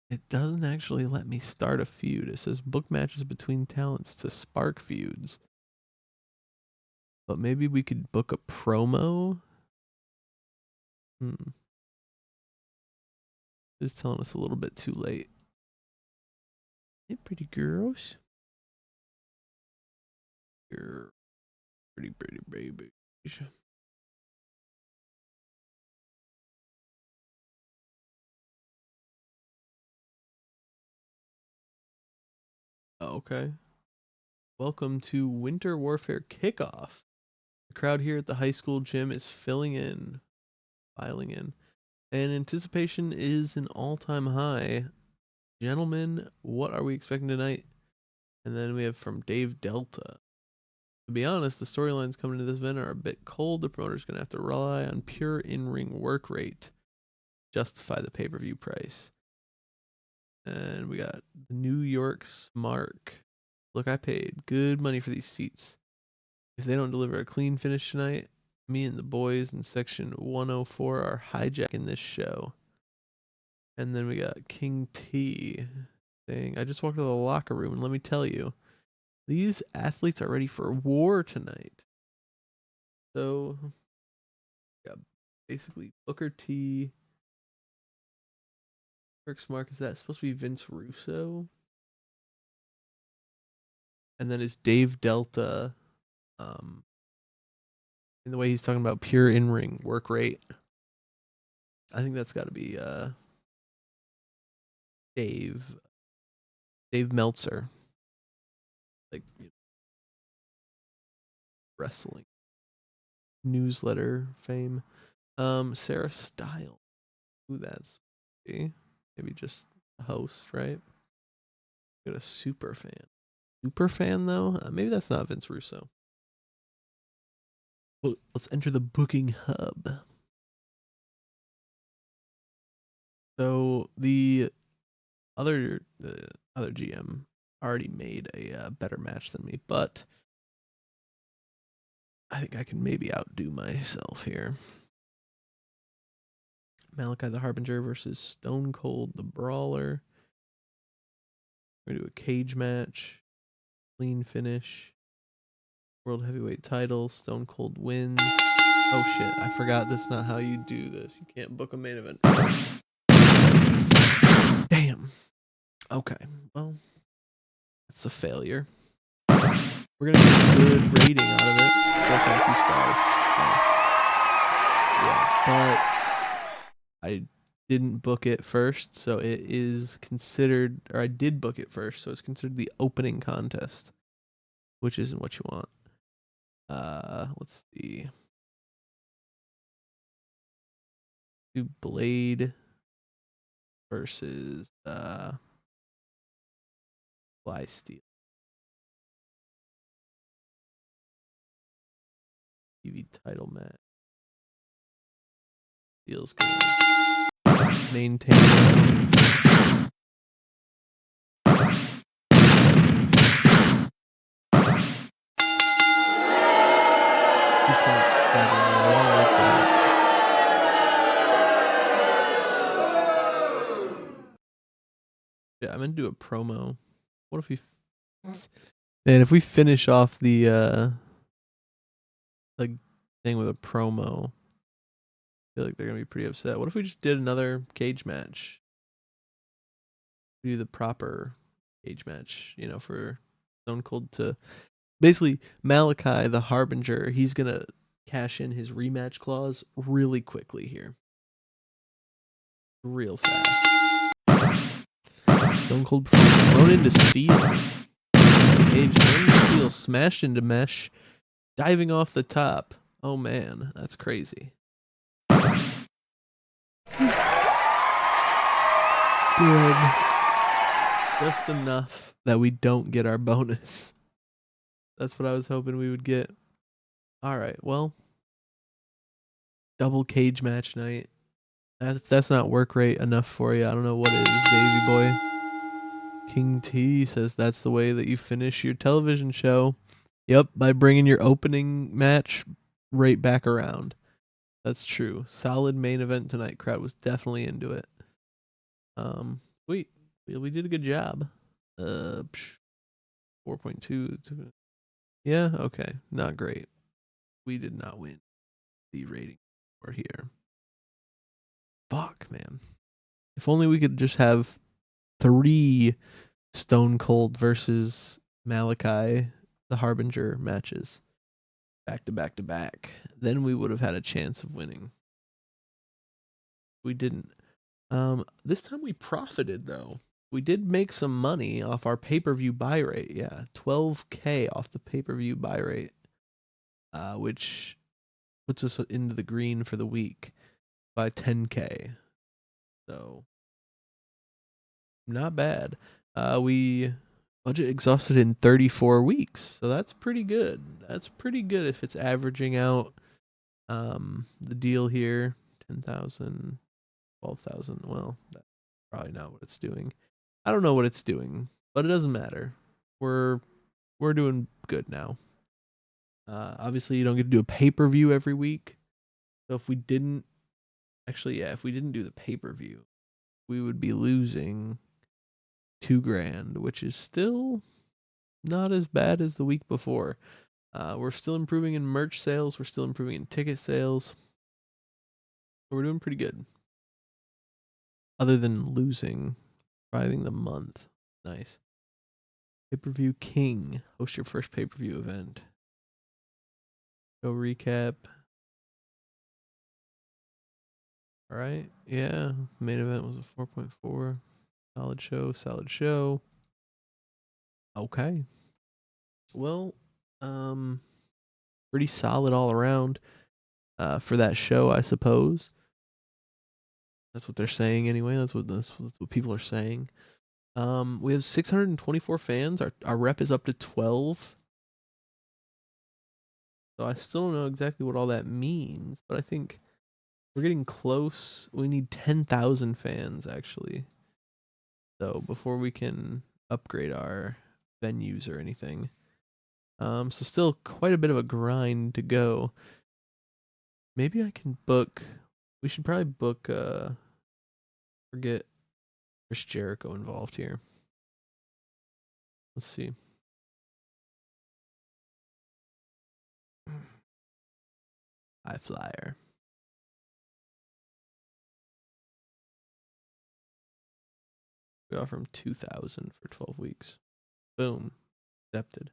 it doesn't actually let me start a feud. It says book matches between talents to spark feuds. But maybe we could book a promo. It's telling us a little bit too late. Hey, pretty girls. You're pretty baby. Okay. Welcome to Winter Warfare Kickoff. The crowd here at the high school gym is filing in, and anticipation is an all-time high. Gentlemen, what are we expecting tonight? And then we have from Dave Delta. To be honest, the storylines coming into this event are a bit cold. The promoter's going to have to rely on pure in-ring work rate to justify the pay-per-view price. And we got the New York Smark. Look, I paid good money for these seats. If they don't deliver a clean finish tonight, me and the boys in section 104 are hijacking this show. And then we got King T saying, I just walked to the locker room and let me tell you, these athletes are ready for war tonight. So, yeah, basically Booker T, Kirk Smart, is that supposed to be Vince Russo? And then is Dave Delta, in the way he's talking about pure in-ring work rate. I think that's got to be Dave Meltzer, like wrestling newsletter fame. Sarah Style. Who that's be? Maybe just a host, right? Got a super fan. Super fan though? Maybe that's not Vince Russo. Well, let's enter the booking hub. So the other GM already made a better match than me, but I think I can maybe outdo myself here. Malachi the Harbinger versus Stone Cold the Brawler. We're gonna do a cage match, clean finish, world heavyweight title, Stone Cold wins. Oh shit, I forgot that's not how you do this. You can't book a main event. Damn. Okay, well, that's a failure. We're gonna get a good rating out of it. 4.2 stars. Nice. Yeah, but I didn't book it first, so it is considered, or I did book it first, so it's considered the opening contest, which isn't what you want. Let's see. Do Blade versus Fly Steel TV title match. Steel's gonna maintain. 2.7. I don't like that. Yeah, I'm gonna do a promo. What if we, man, if we finish off the thing with a promo, I feel like they're gonna be pretty upset. What if we just did another cage match? We do the proper cage match, for Stone Cold to basically Malachi the Harbinger. He's gonna cash in his rematch clause really quickly here, real fast. Stone Cold thrown into steel. Cage thrown into steel, smashed into mesh, diving off the top. Oh man, that's crazy. Good. Just enough that we don't get our bonus. That's what I was hoping we would get. Alright, well. Double cage match night. If that's not work rate enough for you, I don't know what is, Davy boy. King T says that's the way that you finish your television show. Yep, by bringing your opening match right back around. That's true. Solid main event tonight. Crowd was definitely into it. Sweet. We did a good job. 4.2. Yeah, okay. Not great. We did not win the rating for here. Fuck, man. If only we could just have 3 Stone Cold versus Malachi the Harbinger matches back to back to back. Then we would have had a chance of winning. We didn't. This time we profited though. We did make some money off our pay-per-view buy rate. Yeah, 12K off the pay-per-view buy rate, which puts us into the green for the week by 10K. So not bad. We budget exhausted in 34 weeks, so that's pretty good. That's pretty good if it's averaging out. The deal here, 10,000, 12,000. Well, that's probably not what it's doing. I don't know what it's doing, but it doesn't matter. We're doing good now. Obviously, you don't get to do a pay-per-view every week. So if we didn't, if we didn't do the pay-per-view, we would be losing $2,000, which is still not as bad as the week before. We're still improving in merch sales. We're still improving in ticket sales. So we're doing pretty good. Other than losing, driving the month. Nice. Pay-per-view King. Host your first pay-per-view event. Show recap. All right. Yeah. Main event was a 4.4. Solid show. Solid show. Okay. Well, pretty solid all around for that show, I suppose. That's what they're saying anyway. That's what people are saying. We have 624 fans. Our rep is up to 12. So I still don't know exactly what all that means, but I think we're getting close. We need 10,000 fans actually. So before we can upgrade our venues or anything. So still quite a bit of a grind to go. Maybe I can book. We should probably book. Get Chris Jericho involved here. Let's see. High flyer. We offer him 2,000 for 12 weeks. Boom. Accepted.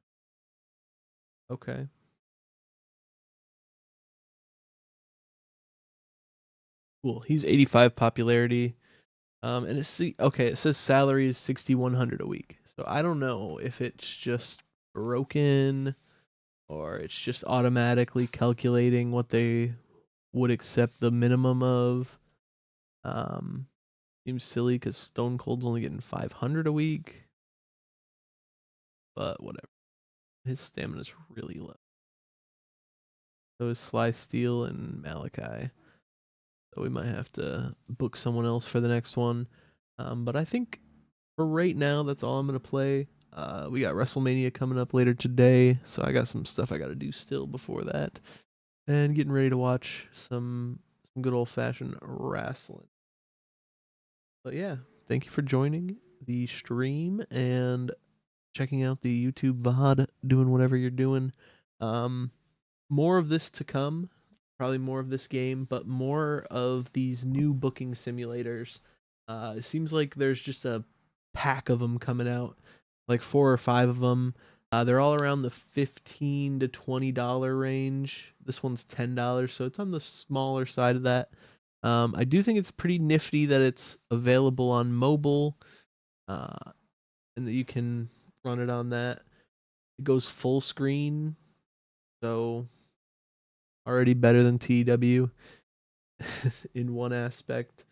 Okay. Cool. He's 85 popularity. And it's okay. It says salary is 6,100 a week. So I don't know if it's just broken or it's just automatically calculating what they would accept the minimum of. Um, Seems silly because Stone Cold's only getting 500 a week, but whatever. His stamina's really low. So is Sly Steel and Malachi. So we might have to book someone else for the next one. But I think for right now, that's all I'm gonna play. We got WrestleMania coming up later today, so I got some stuff I got to do still before that, and getting ready to watch some good old fashioned wrestling. But yeah, thank you for joining the stream and checking out the YouTube VOD, doing whatever you're doing. Um, More of this to come, probably more of this game, but more of these new booking simulators. It seems like there's just a pack of them coming out, like 4 or 5 of them. They're all around the $15 to $20 range. This one's $10, so it's on the smaller side of that. I do think it's pretty nifty that it's available on mobile, uh, and that you can run it on that. It goes full screen, so already better than TW in one aspect,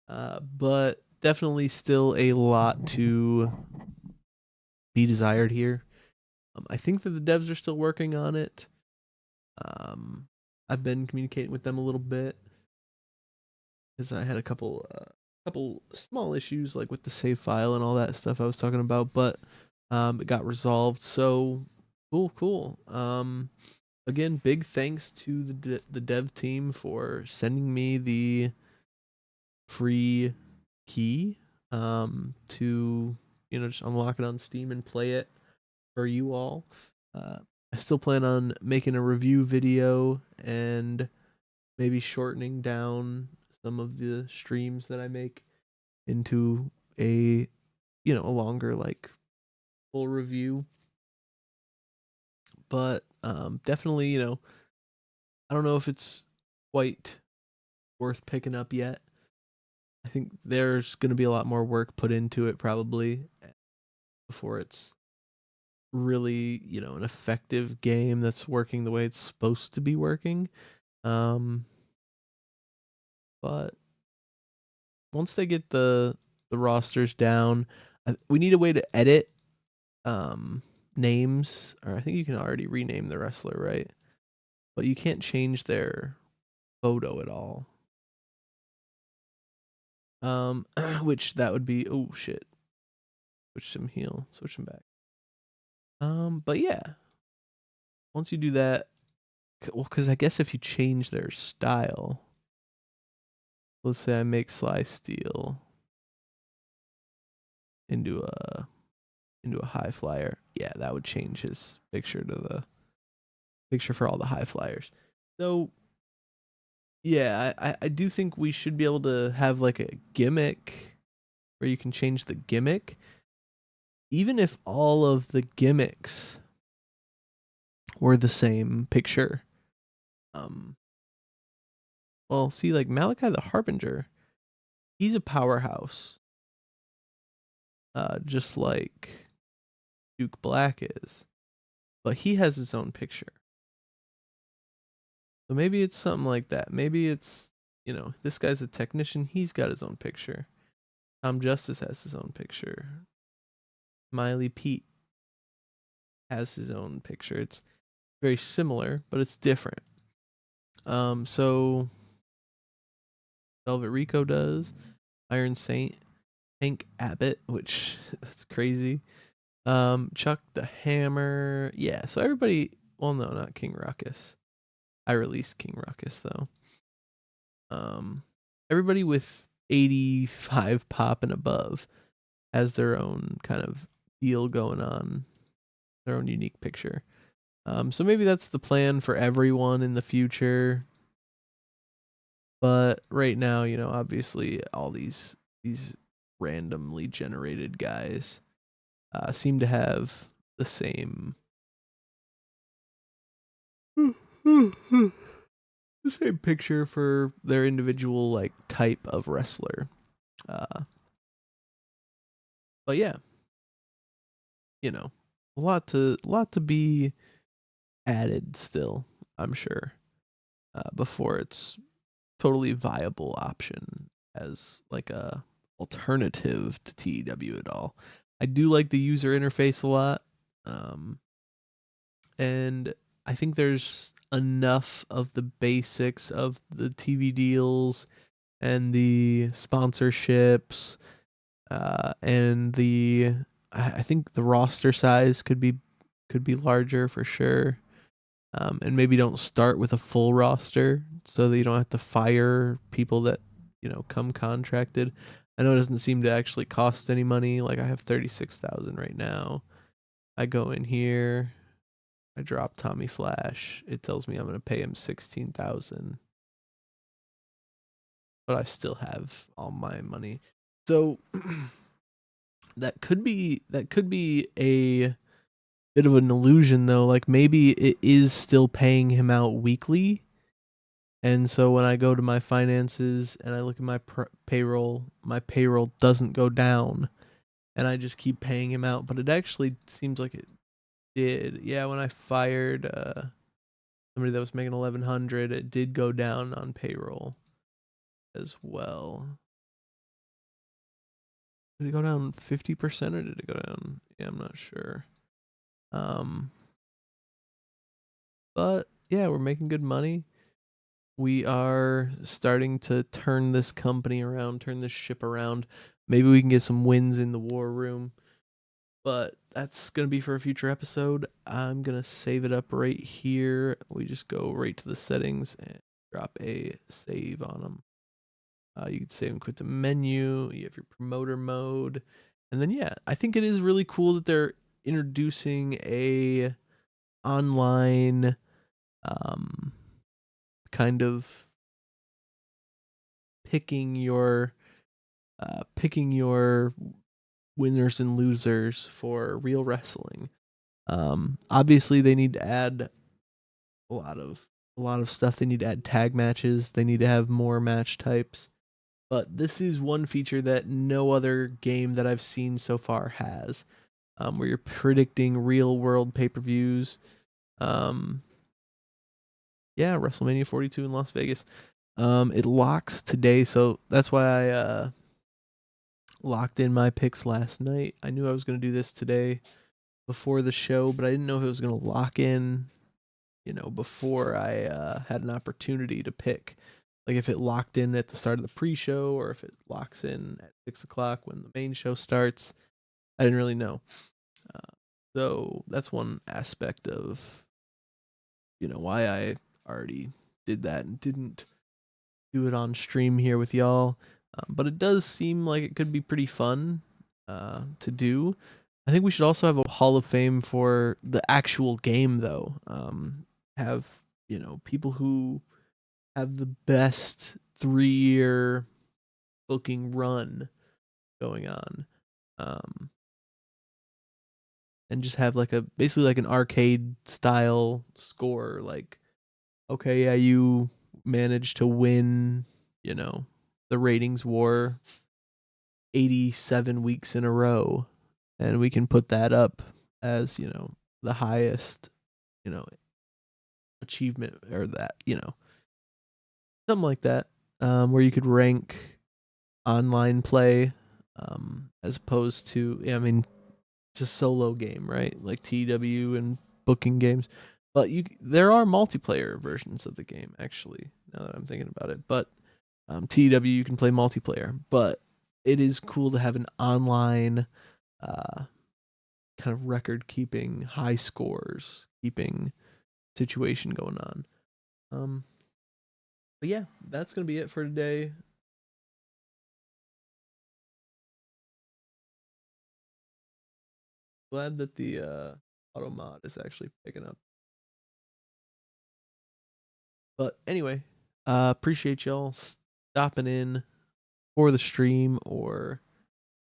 but definitely still a lot to be desired here. I think that the devs are still working on it. I've been communicating with them a little bit because I had a couple small issues like with the save file and all that stuff I was talking about, but it got resolved. So cool. Again, big thanks to the dev team for sending me the free key to just unlock it on Steam and play it for you all. I still plan on making a review video and maybe shortening down some of the streams that I make into a longer like full review. But definitely, I don't know if it's quite worth picking up yet. I think there's going to be a lot more work put into it probably before it's really, an effective game that's working the way it's supposed to be working. Um, but once they get the rosters down, we need a way to edit names, or I think you can already rename the wrestler, right? But you can't change their photo at all. Which that would be, oh shit. Switch him heel, switch him back. But yeah, once you do that, well, because I guess if you change their style, let's say I make Sly Steel into a high flyer. Yeah, that would change his picture to the picture for all the high flyers. So yeah, I do think we should be able to have like a gimmick where you can change the gimmick, even if all of the gimmicks were the same picture. Um, well, see, like Malachi the Harbinger, he's a powerhouse, just like Duke Black is, but he has his own picture. So maybe it's something like that. Maybe it's, this guy's a technician. He's got his own picture. Tom Justice has his own picture. Miley Pete has his own picture. It's very similar, but it's different. So Velvet Rico does. Iron Saint, Hank Abbott, which that's crazy. Chuck the Hammer. Yeah, so everybody, well, no, not King Ruckus. I released King Ruckus though. Everybody with 85 pop and above has their own kind of deal going on, their own unique picture. So maybe that's the plan for everyone in the future. But right now, obviously all these randomly generated guys seem to have the same the same picture for their individual like type of wrestler. Uh, but yeah, a lot to be added still. I'm sure before it's totally viable option as like a alternative to TEW at all. I do like the user interface a lot. Um, and I think there's enough of the basics of the TV deals and the sponsorships and the I think the roster size could be larger for sure. And maybe don't start with a full roster so that you don't have to fire people that come contracted. I know it doesn't seem to actually cost any money. Like I have 36,000 right now. I go in here, I drop Tommy Flash. It tells me I'm gonna pay him 16,000, but I still have all my money. So that could be a bit of an illusion though. Like maybe it is still paying him out weekly. And so when I go to my finances and I look at my payroll doesn't go down, and I just keep paying him out. But it actually seems like it did. Yeah, when I fired somebody that was making 1,100, it did go down on payroll as well. Did it go down 50% or did it go down? Yeah, I'm not sure. Um, but yeah, we're making good money. We are starting to turn this company around, turn this ship around. Maybe we can get some wins in the war room, but that's going to be for a future episode. I'm going to save it up right here. We just go right to the settings and drop a save on them. You can save and quit the menu. You have your promoter mode. And then, yeah, I think it is really cool that they're introducing a online um, kind of picking your picking your winners and losers for real wrestling. Obviously, they need to add a lot of a lot of stuff. They need to add tag matches. They need to have more match types. But this is one feature that no other game that I've seen so far has, where you're predicting real world pay per views. Um, yeah, WrestleMania 42 in Las Vegas. It locks today, so that's why I locked in my picks last night. I knew I was going to do this today before the show, but I didn't know if it was going to lock in, before I had an opportunity to pick. Like if it locked in at the start of the pre-show or if it locks in at 6 o'clock when the main show starts. I didn't really know. Uh, so that's one aspect of, why I already did that and didn't do it on stream here with y'all. But it does seem like it could be pretty fun to do. I think we should also have a Hall of Fame for the actual game, though. Have people who have the best 3-year booking run going on, um, and just have like a basically like an arcade style score. Like, okay, yeah, you managed to win, you know, the ratings war 87 weeks in a row, and we can put that up as the highest you know achievement, or that something like that, where you could rank online play, as opposed to, yeah, I mean, it's a solo game, right? Like TW and booking games, but there are multiplayer versions of the game actually. Now that I'm thinking about it, but TW you can play multiplayer, but it is cool to have an online uh, kind of record keeping, high scores keeping situation going on. Um, but yeah, that's gonna be it for today. Glad that the auto mod is actually picking up. But anyway, appreciate y'all stopping in for the stream or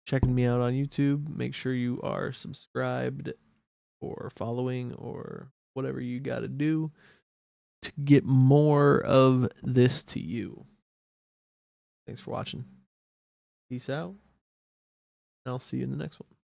checking me out on YouTube. Make sure you are subscribed or following or whatever you got to do to get more of this to you. Thanks for watching. Peace out. And I'll see you in the next one.